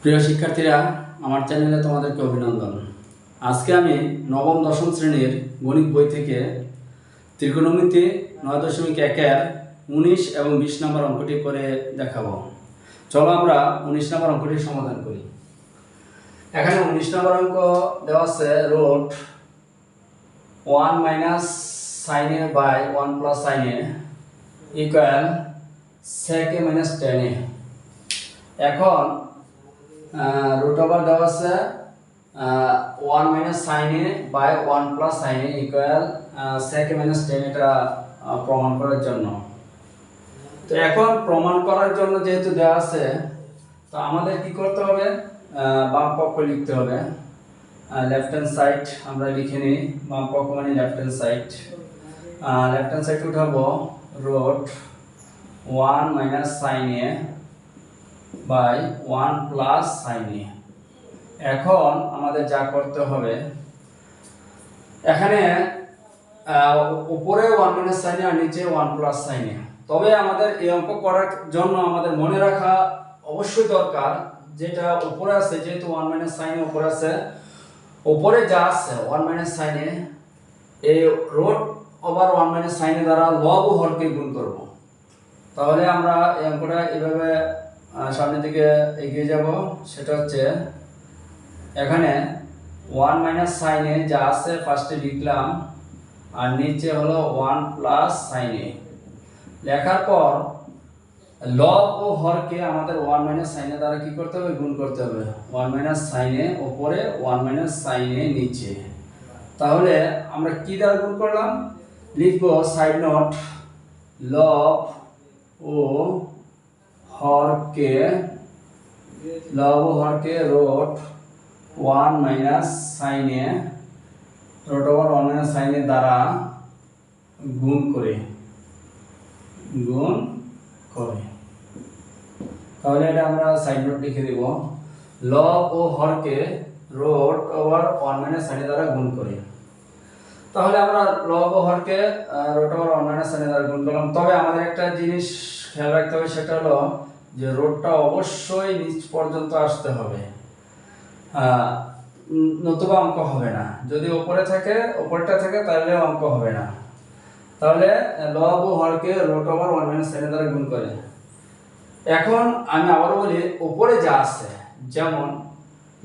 প্রিয় শিক্ষার্থীরা, আমার চ্যানেলে তোমাদেরকে অভিনন্দন। আজকে আমি নবম দশম শ্রেণীর গণিত বই থেকে ত্রিকোণমিতি 9.1-এর 19 এবং 20 নম্বর অঙ্কটি করে দেখাবো। চলো আমরা 19 নম্বর অঙ্কটি সমাধান করি। এখানে 19 নম্বর অঙ্ক দেওয়া আছে root 1 minus sin a by 1 plus sin a equal sec a minus tan a। এখন রুট ওভার দেওয়া আছে 1 minus sin a by 1 plus sin a equal sec a minus tan এটা প্রমাণ করার জন্য। তো এখন প্রমাণ করার জন্য যেহেতু দেওয়া আছে, তো আমাদের কি করতে হবে, বাম পক্ষ লিখতে হবে। লেফট হ্যান্ড সাইড আমরা লিখে নিই, বাম পক্ষ মানে লেফট হ্যান্ড সাইড উঠাবো root 1 minus sin a by 1 plus sin a। এখন আমাদের যা করতে হবে, এখানে উপরে 1 মাইনাস sin a আর নিচে 1 প্লাস sin a। তবে আমাদের এই অঙ্ক করার জন্য আমাদের মনে রাখা অবশ্যই দরকার, যেটা উপরে আছে, যেহেতু 1 মাইনাস sin a উপরে আছে, উপরে যা আছে 1 মাইনাস sin a এই root over 1 minus sin a দ্বারা লব ও হরকে গুণ করব। তাহলে আমরা এই অঙ্কটা এভাবে সামনের দিকে এগিয়ে যাব। সেটা হচ্ছে এখানে 1 মাইনাস sin a যা আছে ফার্স্টে লিখলাম, আর নিচে হলো 1 প্লাস sin a। লেখার পর লব ও হরকে আমাদের 1 মাইনাস sin a দ্বারা কি করতে হবে, গুণ করতে হবে। 1 মাইনাস sin a উপরে, 1 মাইনাস sin a নিচে। তাহলে আমরা কি দ্বারা গুণ করলাম, লিখবো সাইড নোট লব ও হরকে root 1 minus sin a root over 1 minus sin a দ্বারা গুণ করে। তাহলে এটা আমরা সাইড নোট লিখে দেব, লব ও হরকে root over 1 minus sin a দ্বারা গুণ করে। তাহলে আমরা লব ও হরকে root over 1 minus sin a দ্বারা গুণ করলাম। তবে আমাদের একটা জিনিস খেয়াল রাখতে হবে, সেটা হলো যে রুটটা অবশ্যই নিচ পর্যন্ত আসতে হবে, নতুবা অঙ্ক হবে না। যদি উপরটা থাকে তাহলে অঙ্ক হবে না। তাহলে লব ও হরকে root over 1 minus sin a দ্বারা গুণ করে। এখন আমি আবারও বলি, উপরে যা আছে, যেমন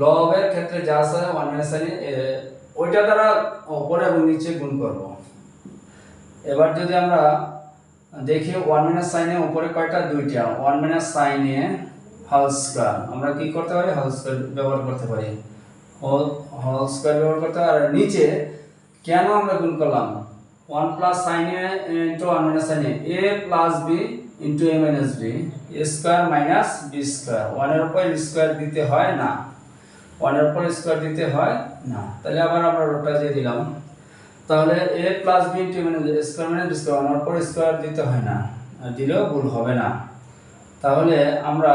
লবের ক্ষেত্রে যা আছে 1 মাইনাস sin a, ওইটা দ্বারা উপরে এবং নিচে গুণ করব। এবার যদি আমরা দেখি 1 মাইনাস sin a উপরে কয়টা, দুইটা। 1 minus sin a whole square, আমরা কি করতে পারি, হোল স্কয়ার ব্যবহার করতে পারি, হোল স্কয়ার ব্যবহার করতে পারি। আর নিচে কেন আমরা গুণ করলাম, 1 plus sin a into 1 minus sin a, a plus b into a minus b, a square minus b square. 1 এর উপর স্কয়ার দিতে হয় না, 1 এর উপর স্কয়ার দিতে হয় না। তাহলে আবার আমরা রুটটা দিয়ে দিলাম। তাহলে a plus b into a square minus b square, 1 এর উপর স্কয়ার দিতে হয় না, আর দিলেও ভুল হবে না। তাহলে আমরা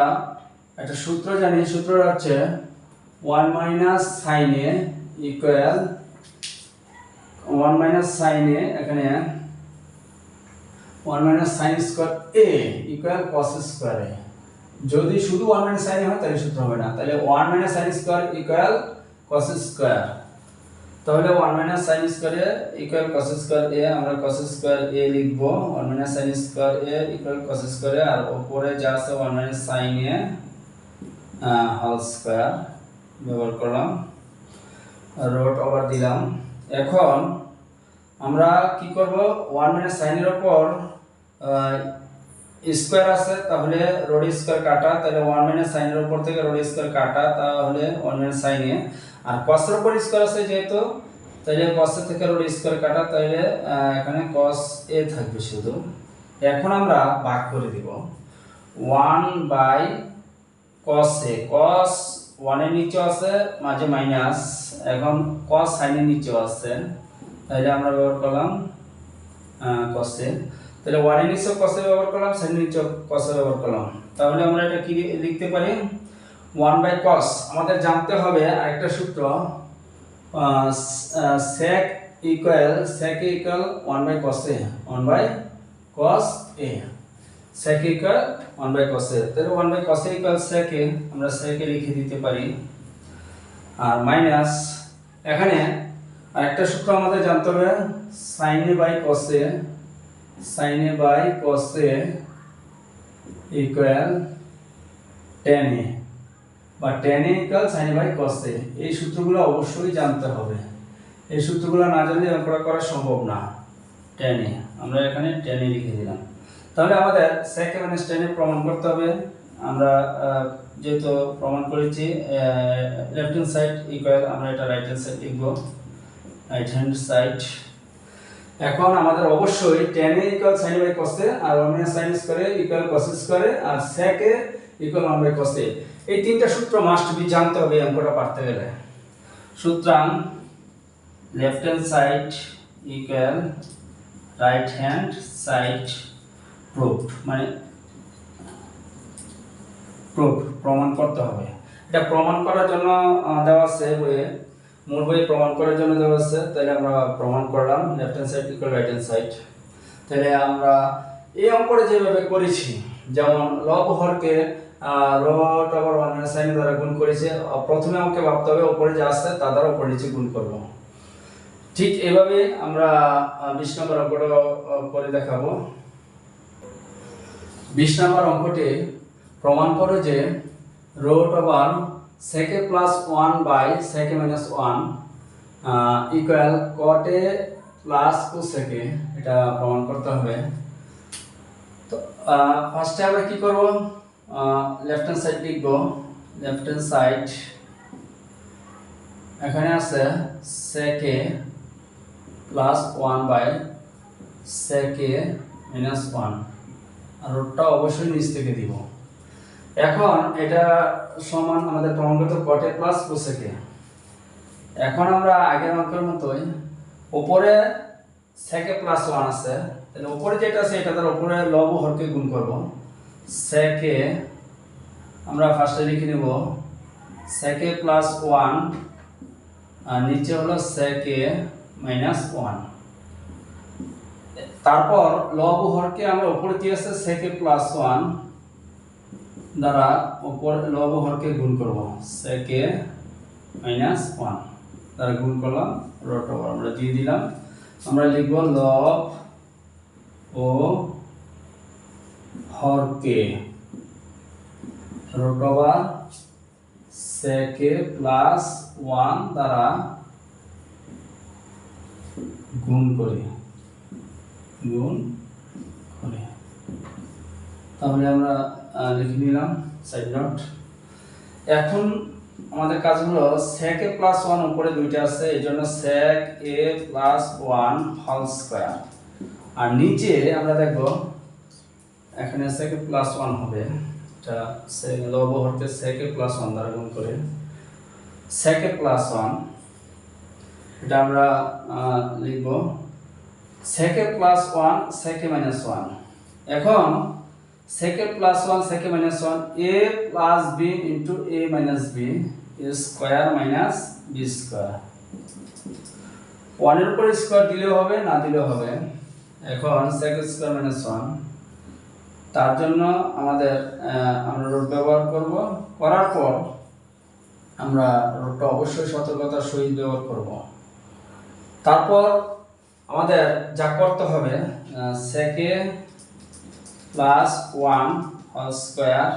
একটা সূত্র জানি, সূত্রটা হচ্ছে 1 minus sin a equal 1 minus sin a, এখানে 1 minus sin square a equal cos square a। যদি শুধু 1 মাইনাস sin a হয় তাহলে সূত্র হবে না। তাহলে 1 minus sin square equal cos square. তাহলে 1 minus sin square a equal cos square a, আমরা cos স্কয়ার a লিখব। 1 minus sin square a equal cos square a, আর উপরে যা আছে 1 minus sin a whole square ব্যবহার করলাম, রুট ওভার দিলাম। এখন আমরা কি করব, 1 মাইনাস sin এর উপর স্কয়ার আছে, তাহলে রুট স্কয়ার কাটা। তাহলে 1 মাইনাস sin এর উপর থেকে রুট স্কয়ার কাটা, তাহলে 1 মাইনাস sin a। আর cos এর উপর স্কয়ার আছে যেহেতু, তাহলে cos এর থেকে রুট স্কয়ার কাটা, তাহলে এখানে cos a থাকবে শুধু। এখন আমরা ভাগ করে দিব 1 বাই cos a, cos 1 এর নিচে আছে মাঝে মাইনাস, এখন cos sin এর নিচে আছে, তাহলে আমরা ব্যবহার করলাম cos a। তাহলে 1 এর নিচে cos a ব্যবহার করলাম, sin এর নিচে cos a ব্যবহার করলাম। তাহলে আমরা এটা কি লিখতে পারি, 1 বাই cos। আমাদের জানতে হবে আরেকটা সূত্র, sec equal 1 by cos a, 1 by cos a, sec equal 1 by cos a, তাহলে 1 by cos a equal sec a, আমরা sec a লিখে দিতে পারি। আর মাইনাস এখানে আরেকটা সূত্র আমাদের জানতে হবে, sin a by cos a, sin a by cos a equal tan a, বা tan a equal sin a by cos a। এই সূত্রগুলো অবশ্যই জানতে হবে, এই সূত্রগুলো না জানলে অঙ্কটা করা সম্ভব না। tan a আমরা এখানে tan a লিখে দিলাম। তাহলে আমাদের sec a minus tan a প্রমাণ করতে হবে। আমরা যেহেতু প্রমাণ করেছি লেফট হ্যান্ড সাইড ইকুয়াল, আমরা এটা রাইট হ্যান্ড সাইড লিখব, রাইট হ্যান্ড সাইড। এখন আমাদের অবশ্যই tan a equal sin a by cos a, আর 1 minus sin square equal cos square, আর sec a equal 1 by cos a। এই তিনটা সূত্র মাস্ট বি জানতে হবে অঙ্কটা পারতে গেলে। সুতরাং left hand side equal right hand side proofed, মানে প্রুফ প্রমাণ করতে হবে। এটা প্রমাণ করার জন্য দেওয়া আছে বইয়ে, মূল বইয়ে প্রমাণ করার জন্য দেওয়া আছে। তাহলে আমরা প্রমাণ করলাম left hand side equal right hand side. তাহলে আমরা এই অঙ্কটা যেভাবে করেছি, যেমন লব হরকে রট ওভার 1 মাইনাস sin দ্বারা গুণ করেছে, প্রথমে আমাকে ভাবতে হবে উপরে যা আছে তা দ্বারা উপরে নিচে গুণ করব। ঠিক এভাবে আমরা 20 নম্বর অঙ্কটা করে দেখাবো। 20 নম্বর অঙ্কটি প্রমাণ করে যে root over sec a plus 1 by sec a minus 1 equal cot a প্লাস cosec a, এটা প্রমাণ করতে হবে। তো ফার্স্টে আমরা কি করব, লেফট হ্যান্ড সাইড লিখব। লেফট হ্যান্ড সাইড এখানে আছে sec a plus 1 by sec a minus 1, আর রুটটা অবশ্যই নিচ থেকে দিব। এখন এটা সমান আমাদের প্রমাণ করতে cot a প্লাস cosec a। এখন আমরা আগের অঙ্কের মতোই উপরে sec a প্লাস 1 আছে, তাহলে উপরে যেটা আছে এটা তার উপরে লব হরকে গুণ করব। sec a আমরা ফার্স্টে লিখে নেব sec a প্লাস 1, আর নিচে হলো sec a মাইনাস 1। তারপর লব হরকে আমরা উপরে দিয়ে আছে sec a প্লাস 1 দ্বারা উপর লব হরকে গুণ করব, sec a মাইনাস 1 দ্বারা গুণ করলাম, রট ওভার আমরা দিয়ে দিলাম। আমরা লিখব লব ও হরকে রট ওভার sec a প্লাস 1 দ্বারা গুণ করে, তাহলে আমরা লিখে নিলাম সাইড নোট। এখন আমাদের কাজ হলো sec a প্লাস 1 উপরে দুইটা আছে, এই জন্য sec a plus 1 whole square, আর নিচে আমরা দেখব এখানে sec a প্লাস 1 হবে, এটা লব হরকে sec a প্লাস 1 দ্বারা গুণ করে sec a প্লাস 1, এটা আমরা লিখব sec a plus 1 sec a minus 1। এখন sec a plus 1 sec a minus 1 a plus b into a minus b square minus b square. 1 এর উপর স্কয়ার দিলেও হবে, না দিলেও হবে। এখন sec স্কয়ার মাইনাস 1, তার জন্য আমাদের আমরা রুট ব্যবহার করব। করার পর আমরা রুটটা অবশ্যই সতর্কতার সহিত ব্যবহার করব। তারপর আমাদের যা করতে হবে sec a plus 1 whole square,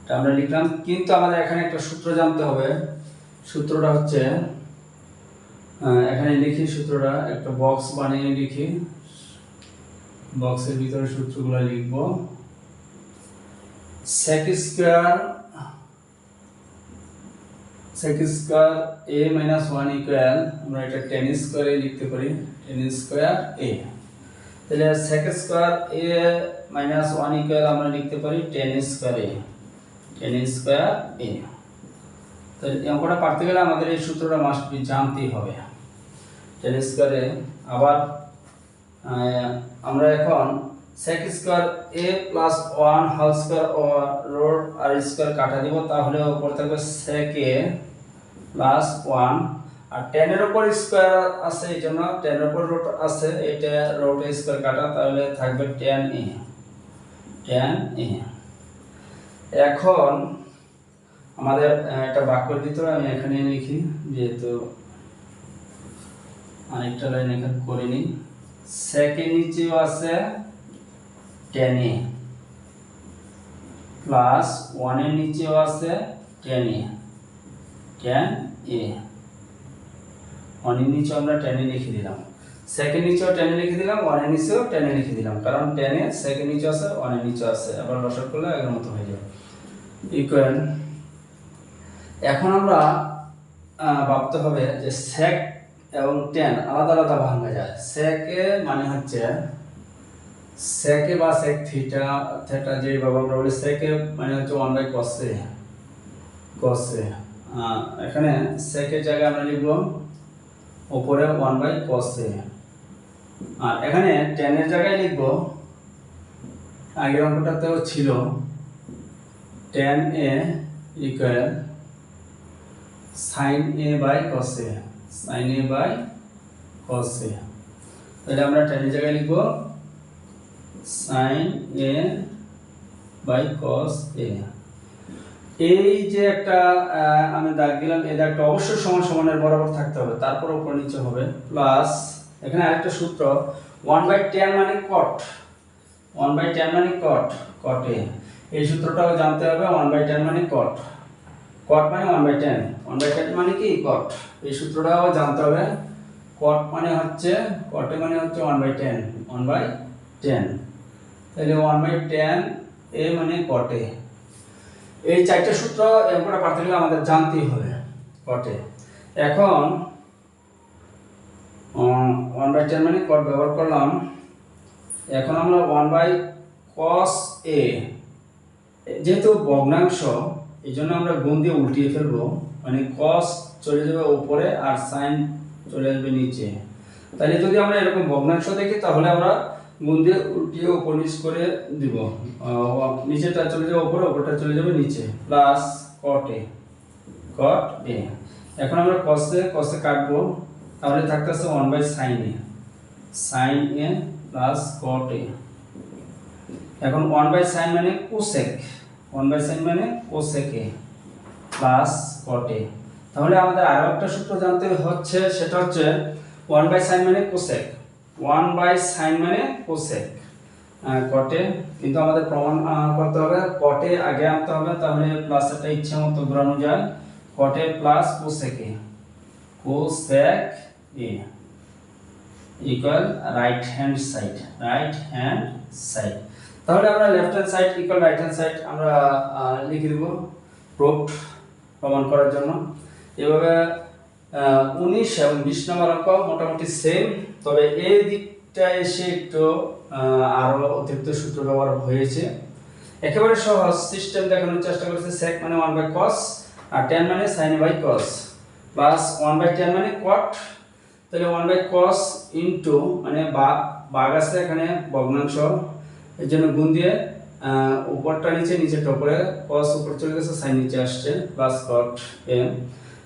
এটা আমরা লিখলাম। কিন্তু আমাদের এখানে একটা সূত্র জানতে হবে, সূত্রটা হচ্ছে এখানে লিখি, সূত্রটা একটা বক্স বানিয়ে লিখি, বক্সের ভিতরে সূত্রগুলো লিখব। sec square a minus 1 equal, আমরা এটা tan স্কয়ারে লিখতে পারি, tan স্কয়ার a। তাহলে sec square a minus 1 equal আমরা লিখতে পারি tan square a, tan square a। তাহলে এই অঙ্কটা পারতে গেলে আমাদের এই সূত্রটা মাস্ট বি জানতেই হবে, tan স্কয়ার a। আবার আমরা এখন sec square a plus 1 whole square ও রুট আর স্কয়ার কাটা দিব, তাহলে উপর থাকবে sec a প্লাস 1, আর tan এর উপর স্কয়ার আছে এই জন্য tan এর উপর রুট আছে, এটা রুট স্কয়ার কাটা, তাহলে থাকবে tan a, tan a। এখন আমাদের একটা বাক্যের ভিতরে আমি এখানে লিখি, যেহেতু আরেকটা লাইন এখানে করিনি। সেকের নিচেও আছে tan a প্লাস 1 এর নিচেও আছে tan a। 1 এর নিচে আমরা tan a লিখে দিলাম, সেকের নিচেও tan a লিখে দিলাম, 1 এর নিচেও tan a লিখে দিলাম, কারণ tan a সেকের নিচে আছে 1 এর নিচে আছে, আবার লসাগু করলে আগের মতো হয়ে যাবে। ইকুয়াল এখন আমরা ভাবতে হবে যে sec এবং tan আলাদা আলাদা ভাঙা যায়। sec এ মানে হচ্ছে sec এ বা sec থিটা থিটা যেভাবে আমরা বলি, sec এ মানে হচ্ছে 1/cos a। এখানে sec এর জায়গায় আমরা লিখব উপরে 1/cos a, আর এখানে tan এর জায়গায় লিখব, আগের অঙ্কটাতেও ছিল tan a equal sin a by cos a। sin a by cos a, তাহলে আমরা tan এর জায়গায় লিখব sin a by cos a। এই যে একটা আমি দাগ দিলাম, এই দাগটা অবশ্যই সমান সমানের বরাবর থাকতে হবে, তারপর উপর নিচে হবে, প্লাস এখানে আরেকটা সূত্র 1/tan মানে cot, 1/tan মানে cot a। এই সূত্রটাও জানতে হবে, 1/tan মানে cot মানে 1/tan, 1/tan মানে কি cot, এই সূত্রটাও জানতে হবে। cot মানে হচ্ছে cot a মানে হচ্ছে 1/tan, তাহলে 1/tan a মানে cot a। এই চারটি সূত্র এরপরে পারতে গেলে আমাদের জানতেই হবে cot a। এখন 1/tan মানে cot ব্যবহার করলাম, এখন আমরা 1/cos a, যেহেতু ভগ্নাংশ এই জন্য আমরা গুণ দিয়ে উল্টিয়ে ফেলবো, মানে cos চলে যাবে উপরে আর sin চলে আসবে নিচে। তাহলে যদি আমরা এরকম ভগ্নাংশ দেখি তাহলে আমরা গুণ দিয়ে উল্টিয়ে উপর নিচ করে দিব, নিচেটা চলে যাবে উপরে, উপরটা চলে যাবে নিচে, প্লাস cot a। এখন আমরা cos a কাটবো, তাহলে থাকতেছে 1/sin a plus cot a। এখন 1/sin মানে cosec, 1/sin মানে cosec a plus cot a। তাহলে আমাদের আরো একটা সূত্র জানতে হচ্ছে, সেটা হচ্ছে 1/sin মানে cosec, 1/sin মানে cosec cot a। কিন্তু আমাদের প্রমাণ করতে হবে cot a আগে আনতে হবে, তাহলে প্লাস এটা ইচ্ছা মতো ঘোরানো যায়, cot a প্লাস cosec a equal right hand side. তাহলে আমরা left hand side equal right hand side আমরা লিখে দেব প্রুফ প্রমাণ করার জন্য। এভাবে 19 এবং 20 নম্বর অঙ্ক মোটামুটি সেম, তবে এই দিকটা এসে একটু আরো অতিরিক্ত সূত্র ব্যবহার হয়েছে। একেবারে সহজ সিস্টেম দেখানোর চেষ্টা করেছে। sec মানে 1/cos আর tan মানে sin a by cos plus 1/tan মানে cot, তাহলে 1/cos ইনটু মানে ভাগ আছে এখানে ভগ্নাংশ, এর জন্য গুণ দিয়ে উপরটা নিচে নিচেটা উপরে, cos উপর চলে গেছে sin নিচে আসছে, প্লাস cot a।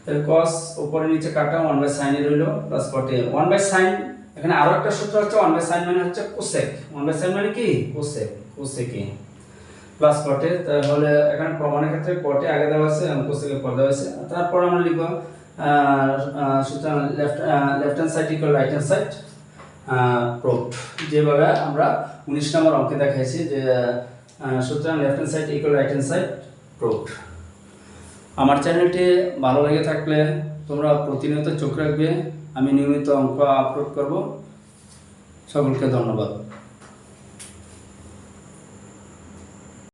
তাহলে cos উপরে নিচে কাটা 1/sin এ রইলো প্লাস cot a। 1/sin এখানে আরো একটা সূত্র হচ্ছে 1/sin মানে হচ্ছে cosec, 1/sin মানে কি cosec a plus cot a। তাহলে এখানে প্রমাণের ক্ষেত্রে cot a আগে দেওয়া আছে এবং cosec a পরে দেওয়া আছে। তারপর আমরা লিখব সুতরাং left hand side equal right hand side proofed, যেভাবে আমরা 19 নম্বর অঙ্কে দেখাইছি যে সুতরাং left hand side equal right hand side proofed. আমার চ্যানেলটি ভালো লেগে থাকলে তোমরা প্রতিনিয়ত চোখ রাখবে, আমি নিয়মিত অঙ্ক আপলোড করব। সকলকে ধন্যবাদ।